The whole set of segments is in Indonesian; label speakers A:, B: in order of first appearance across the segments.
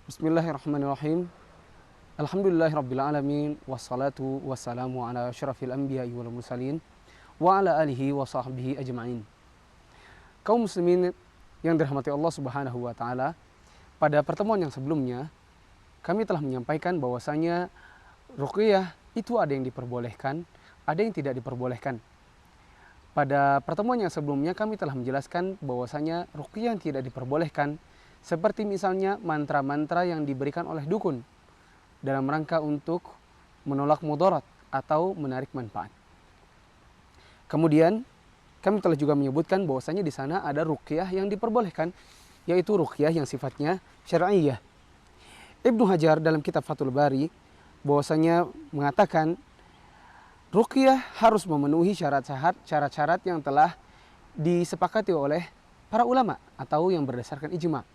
A: Bismillahirrahmanirrahim. Alhamdulillahirrabbilalamin. Wassalatu wassalamu ala syarafil anbiya'i wal mursalin wa ala alihi wa sahbihi ajma'in. Kaum muslimin yang dirahmati Allah subhanahu wa ta'ala, pada pertemuan yang sebelumnya kami telah menyampaikan bahwasanya ruqyah itu ada yang diperbolehkan, ada yang tidak diperbolehkan. Pada pertemuan yang sebelumnya kami telah menjelaskan bahwasanya ruqyah yang tidak diperbolehkan seperti misalnya mantra-mantra yang diberikan oleh dukun dalam rangka untuk menolak mudarat atau menarik manfaat. Kemudian kami telah juga menyebutkan bahwasanya di sana ada ruqyah yang diperbolehkan, yaitu ruqyah yang sifatnya syar'iyyah. Ibnu Hajar dalam kitab Fathul Bari bahwasanya mengatakan ruqyah harus memenuhi syarat-syarat yang telah disepakati oleh para ulama atau yang berdasarkan ijma'.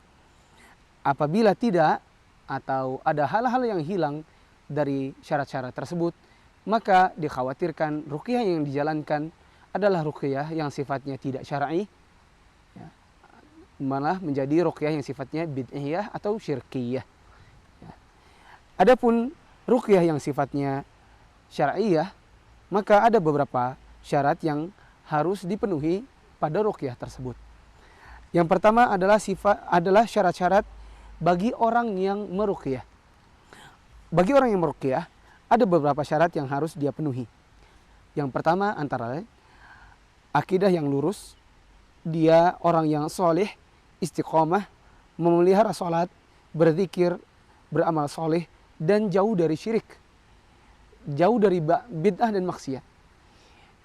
A: Apabila tidak atau ada hal-hal yang hilang dari syarat-syarat tersebut, maka dikhawatirkan ruqyah yang dijalankan adalah ruqyah yang sifatnya tidak syar'i, malah menjadi ruqyah yang sifatnya bid'iyah atau syirkiyah. Adapun ruqyah yang sifatnya syar'iyah, maka ada beberapa syarat yang harus dipenuhi pada ruqyah tersebut. Yang pertama adalah syarat-syarat bagi orang yang meruqyah. Bagi orang yang meruqyah ada beberapa syarat yang harus dia penuhi. Yang pertama antara lain akidah yang lurus, dia orang yang soleh, istiqomah, memelihara salat, berzikir, beramal soleh, dan jauh dari syirik, jauh dari bid'ah dan maksiat.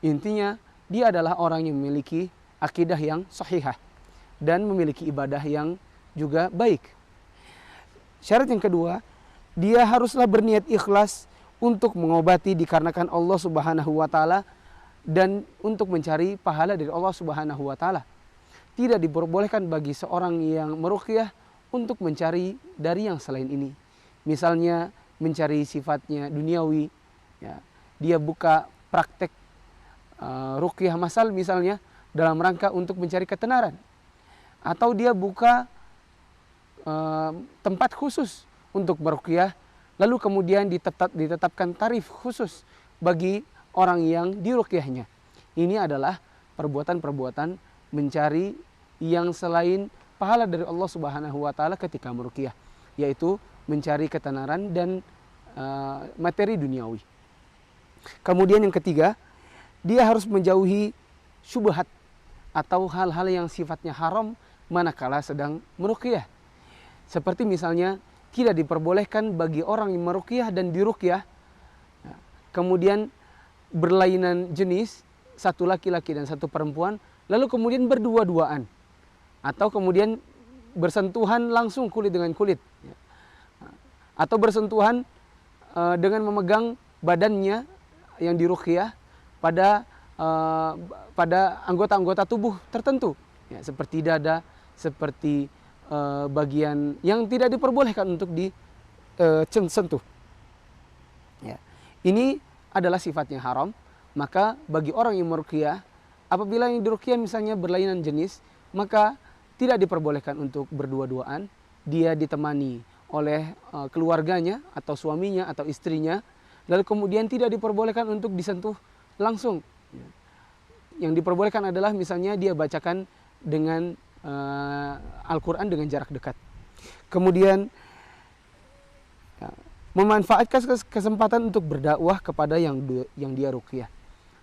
A: Intinya dia adalah orang yang memiliki akidah yang sahihah dan memiliki ibadah yang juga baik. Syarat yang kedua, dia haruslah berniat ikhlas untuk mengobati dikarenakan Allah Subhanahu wa taala dan untuk mencari pahala dari Allah Subhanahu wa taala. Tidak diperbolehkan bagi seorang yang meruqyah untuk mencari dari yang selain ini. Misalnya mencari sifatnya duniawi, ya. Dia buka praktek ruqyah masal misalnya dalam rangka untuk mencari ketenaran. Atau dia buka tempat khusus untuk meruqyah, lalu kemudian ditetapkan tarif khusus bagi orang yang diruqyahnya. Ini adalah perbuatan-perbuatan mencari yang selain pahala dari Allah Subhanahu wa taala ketika meruqyah, yaitu mencari ketenaran dan materi duniawi. Kemudian yang ketiga, dia harus menjauhi syubhat atau hal-hal yang sifatnya haram manakala sedang meruqyah. Seperti misalnya tidak diperbolehkan bagi orang yang meruqyah dan diruqyah kemudian berlainan jenis, satu laki-laki dan satu perempuan, lalu kemudian berdua-duaan atau kemudian bersentuhan langsung kulit dengan kulit, atau bersentuhan dengan memegang badannya yang diruqyah pada anggota-anggota tubuh tertentu, ya, seperti dada, seperti bagian yang tidak diperbolehkan untuk disentuh. Ya. Ini adalah sifatnya haram. Maka bagi orang yang meruqyah, apabila yang diruqyah misalnya berlainan jenis, maka tidak diperbolehkan untuk berdua-duaan. Dia ditemani oleh keluarganya atau suaminya atau istrinya, lalu kemudian tidak diperbolehkan untuk disentuh langsung. Yang diperbolehkan adalah misalnya dia bacakan dengan Al-Quran dengan jarak dekat. Kemudian memanfaatkan kesempatan untuk berdakwah kepada yang dia ruqyah.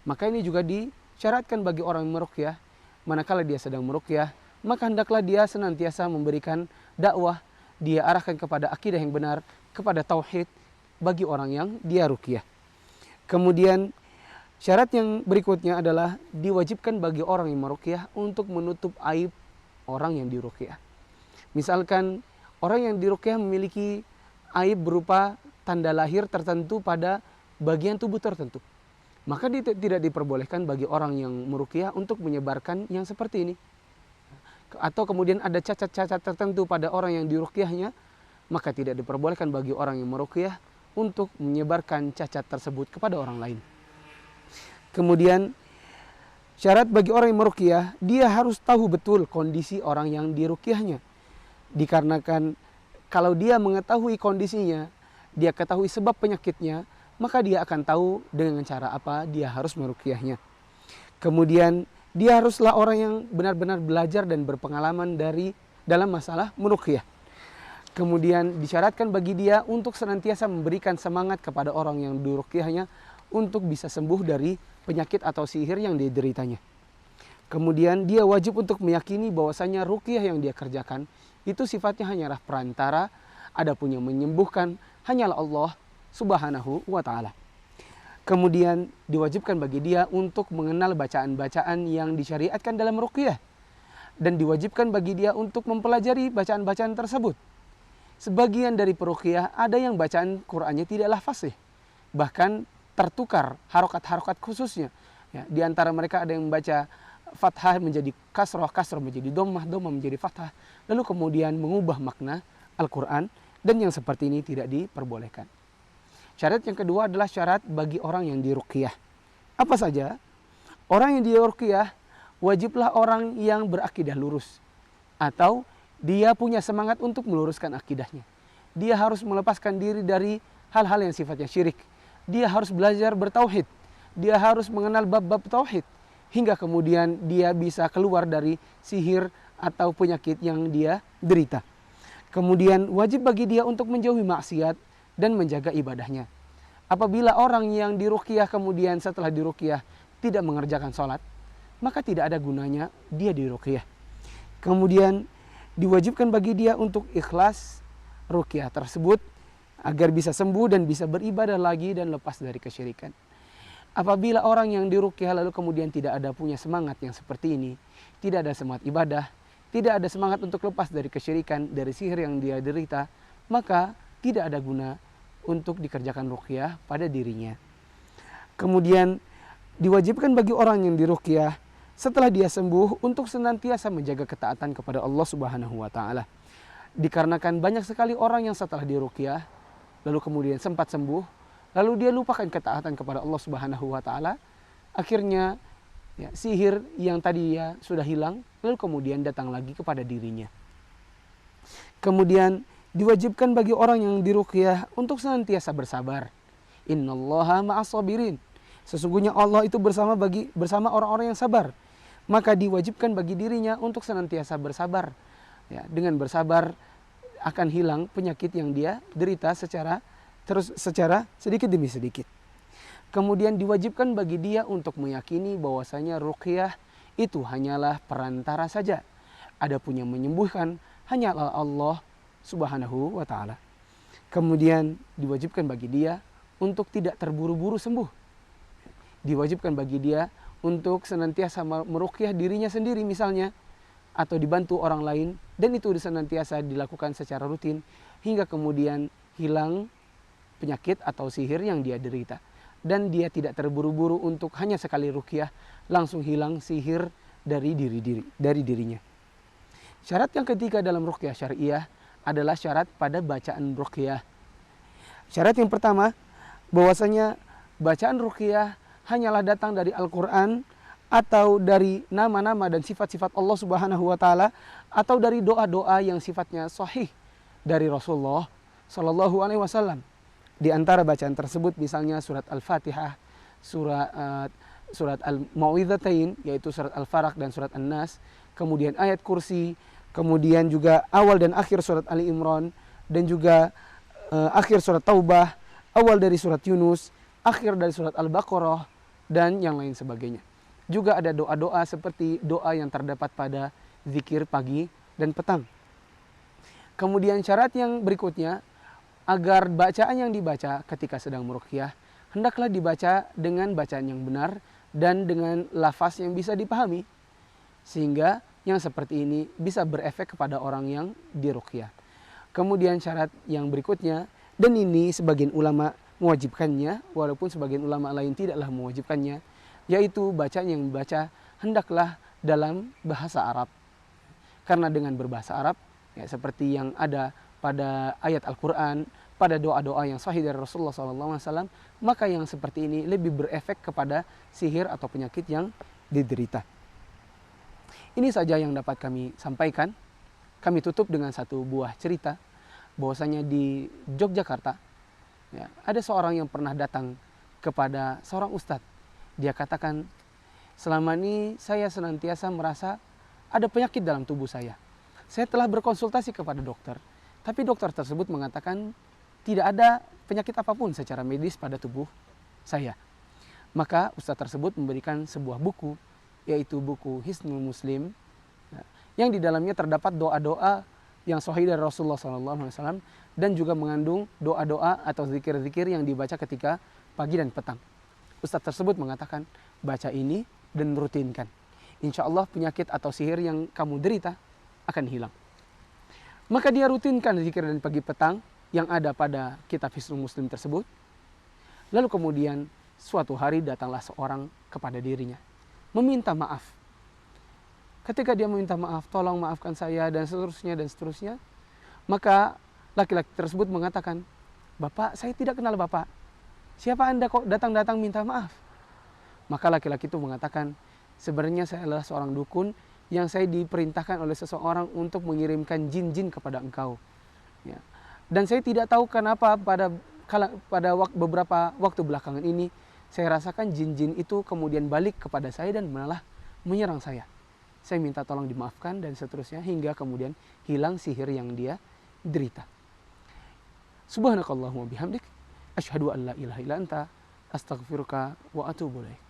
A: Maka ini juga disyaratkan bagi orang yang meruqyah, manakala dia sedang meruqyah, maka hendaklah dia senantiasa memberikan dakwah, dia arahkan kepada akidah yang benar, kepada tauhid bagi orang yang dia ruqyah. Kemudian syarat yang berikutnya adalah diwajibkan bagi orang yang meruqyah untuk menutup aib orang yang diruqyah. Misalkan orang yang diruqyah memiliki aib berupa tanda lahir tertentu pada bagian tubuh tertentu, maka tidak diperbolehkan bagi orang yang meruqyah untuk menyebarkan yang seperti ini. Atau kemudian ada cacat-cacat tertentu pada orang yang diruqyahnya, maka tidak diperbolehkan bagi orang yang meruqyah untuk menyebarkan cacat tersebut kepada orang lain. Kemudian syarat bagi orang yang meruqyah, dia harus tahu betul kondisi orang yang diruqyahnya. Dikarenakan Kalau dia mengetahui kondisinya, dia ketahui sebab penyakitnya, maka dia akan tahu dengan cara apa dia harus meruqyahnya. Kemudian dia haruslah orang yang benar-benar belajar dan berpengalaman dalam masalah meruqyah. Kemudian disyaratkan bagi dia untuk senantiasa memberikan semangat kepada orang yang diruqyahnya untuk bisa sembuh dari penyakit atau sihir yang dideritanya. Kemudian dia wajib untuk meyakini bahwasanya ruqyah yang dia kerjakan itu sifatnya hanyalah perantara, adapun yang menyembuhkan hanyalah Allah Subhanahu wa taala. Kemudian diwajibkan bagi dia untuk mengenal bacaan-bacaan yang disyariatkan dalam ruqyah, dan diwajibkan bagi dia untuk mempelajari bacaan-bacaan tersebut. Sebagian dari peruqyah ada yang bacaan Qur'annya tidaklah fasih, bahkan tertukar harokat-harokat khususnya. Ya, di antara mereka ada yang membaca fathah menjadi kasroh, kasroh menjadi domah, domah menjadi fathah, lalu kemudian mengubah makna Al-Quran, dan yang seperti ini tidak diperbolehkan. Syarat yang kedua adalah syarat bagi orang yang diruqyah. Apa saja? Orang yang diruqyah wajiblah orang yang berakidah lurus, atau dia punya semangat untuk meluruskan akidahnya. Dia harus melepaskan diri dari hal-hal yang sifatnya syirik. Dia harus belajar bertauhid. Dia harus mengenal bab-bab tauhid, hingga kemudian dia bisa keluar dari sihir atau penyakit yang dia derita. Kemudian wajib bagi dia untuk menjauhi maksiat dan menjaga ibadahnya. Apabila orang yang diruqyah kemudian setelah diruqyah tidak mengerjakan sholat, maka tidak ada gunanya dia diruqyah. Kemudian diwajibkan bagi dia untuk ikhlas ruqyah tersebut agar bisa sembuh dan bisa beribadah lagi dan lepas dari kesyirikan. Apabila orang yang diruqyah lalu kemudian tidak ada punya semangat yang seperti ini, tidak ada semangat ibadah, tidak ada semangat untuk lepas dari kesyirikan, dari sihir yang dia derita, maka tidak ada guna untuk dikerjakan ruqyah pada dirinya. Kemudian diwajibkan bagi orang yang diruqyah setelah dia sembuh untuk senantiasa menjaga ketaatan kepada Allah Subhanahu wa taala. Dikarenakan banyak sekali orang yang setelah diruqyah lalu kemudian sempat sembuh, lalu dia lupakan ketaatan kepada Allah Subhanahu wa taala, akhirnya ya, sihir yang tadi ya sudah hilang lalu kemudian datang lagi kepada dirinya. Kemudian diwajibkan bagi orang yang diruqyah untuk senantiasa bersabar. Innallaha ma'as-sabirin. Sesungguhnya Allah itu bersama orang-orang yang sabar. Maka diwajibkan bagi dirinya untuk senantiasa bersabar. Ya, dengan bersabar akan hilang penyakit yang dia derita secara sedikit demi sedikit. Kemudian diwajibkan bagi dia untuk meyakini bahwasanya ruqyah itu hanyalah perantara saja. Adapun yang menyembuhkan hanyalah Allah Subhanahu wa taala. Kemudian diwajibkan bagi dia untuk tidak terburu-buru sembuh. Diwajibkan bagi dia untuk senantiasa meruqyah dirinya sendiri misalnya, atau dibantu orang lain, dan itu senantiasa dilakukan secara rutin hingga kemudian hilang penyakit atau sihir yang dia derita, dan dia tidak terburu-buru untuk hanya sekali ruqyah langsung hilang sihir dari dirinya. Syarat yang ketiga dalam ruqyah syariah adalah syarat pada bacaan ruqyah. Syarat yang pertama bahwasanya bacaan ruqyah hanyalah datang dari Al-Quran atau dari nama-nama dan sifat-sifat Allah Subhanahu wa taala, atau dari doa-doa yang sifatnya sahih dari Rasulullah sallallahu alaihi wasallam. Di antara bacaan tersebut misalnya surat Al-Fatihah, surat Al-Mau'izatain yaitu surat Al-Falaq dan surat An-Nas, kemudian ayat kursi, kemudian juga awal dan akhir surat Ali Imran, dan juga akhir surat Taubah, awal dari surat Yunus, akhir dari surat Al-Baqarah, dan yang lain sebagainya. Juga ada doa-doa seperti doa yang terdapat pada zikir pagi dan petang. Kemudian syarat yang berikutnya, agar bacaan yang dibaca ketika sedang meruqyah hendaklah dibaca dengan bacaan yang benar dan dengan lafaz yang bisa dipahami, sehingga yang seperti ini bisa berefek kepada orang yang diruqyah. Kemudian syarat yang berikutnya, dan ini sebagian ulama mewajibkannya walaupun sebagian ulama lain tidaklah mewajibkannya, yaitu bacaan yang dibaca hendaklah dalam bahasa Arab. Karena dengan berbahasa Arab, ya, seperti yang ada pada ayat Al-Quran, pada doa-doa yang sahih dari Rasulullah SAW, maka yang seperti ini lebih berefek kepada sihir atau penyakit yang diderita. Ini saja yang dapat kami sampaikan. Kami tutup dengan satu buah cerita. bahwasanya di Yogyakarta ya, ada seorang yang pernah datang kepada seorang ustadz. Dia katakan, selama ini saya senantiasa merasa ada penyakit dalam tubuh saya. Saya telah berkonsultasi kepada dokter, tapi dokter tersebut mengatakan tidak ada penyakit apapun secara medis pada tubuh saya. Maka ustadz tersebut memberikan sebuah buku, yaitu buku Hisnul Muslim, yang di dalamnya terdapat doa-doa yang sahih dari Rasulullah SAW dan juga mengandung doa-doa atau zikir-zikir yang dibaca ketika pagi dan petang. Ustadz tersebut mengatakan, baca ini dan rutinkan. Insya Allah penyakit atau sihir yang kamu derita akan hilang. Maka dia rutinkan zikir dan pagi petang yang ada pada kitab Hisnul Muslim tersebut. Lalu kemudian suatu hari datanglah seorang kepada dirinya, meminta maaf. Ketika dia meminta maaf, tolong maafkan saya dan seterusnya dan seterusnya. Maka laki-laki tersebut mengatakan, Bapak, saya tidak kenal Bapak. Siapa Anda kok datang-datang minta maaf? Maka laki-laki itu mengatakan, sebenarnya saya adalah seorang dukun yang saya diperintahkan oleh seseorang untuk mengirimkan jin-jin kepada engkau. Ya. Dan saya tidak tahu kenapa pada beberapa waktu belakangan ini, saya rasakan jin-jin itu kemudian balik kepada saya dan malah menyerang saya. Saya minta tolong dimaafkan dan seterusnya hingga kemudian hilang sihir yang dia derita. Subhanakallahumma bihamdik, asyhadu an la ilaha illa anta, astaghfiruka wa atubu ilaik.